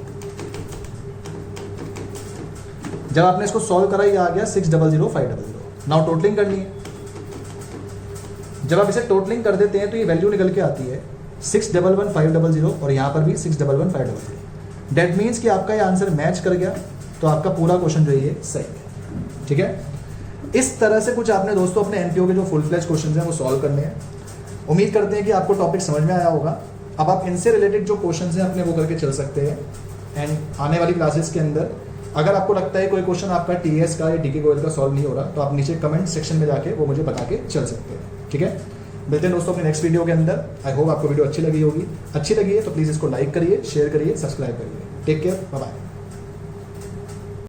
जब आपने इसको सॉल्व करा, ये आ गया 6,00,500। नाउ टोटलिंग करनी है। जब आप इसे टोटलिंग कर देते हैं तो ये वैल्यू निकल के आती है 6,11,500, और यहाँ पर भी 6,11,500। डेट मीन्स कि आपका ये आंसर मैच कर गया, तो आपका पूरा क्वेश्चन जो है ये सही है। ठीक है, इस तरह से कुछ आपने दोस्तों अपने एनपीओ के जो फुल फ्लेज क्वेश्चन हैं वो सॉल्व करने हैं। उम्मीद करते हैं कि आपको टॉपिक समझ में आया होगा। अब आप इनसे रिलेटेड जो क्वेश्चन हैं अपने वो करके चल सकते हैं। एंड आने वाली क्लासेस के अंदर अगर आपको लगता है कोई क्वेश्चन आपका टीएस का या डीके गोयल का सॉल्व नहीं हो रहा, तो आप नीचे कमेंट सेक्शन में जाके वो मुझे बता के चल सकते हैं। ठीक है, मिलते हैं दोस्तों अपने नेक्स्ट वीडियो के अंदर। आई होप आपको वीडियो अच्छी लगी होगी। अच्छी लगी है तो प्लीज़ इसको लाइक करिए, शेयर करिए, सब्सक्राइब करिए। Take care, bye bye.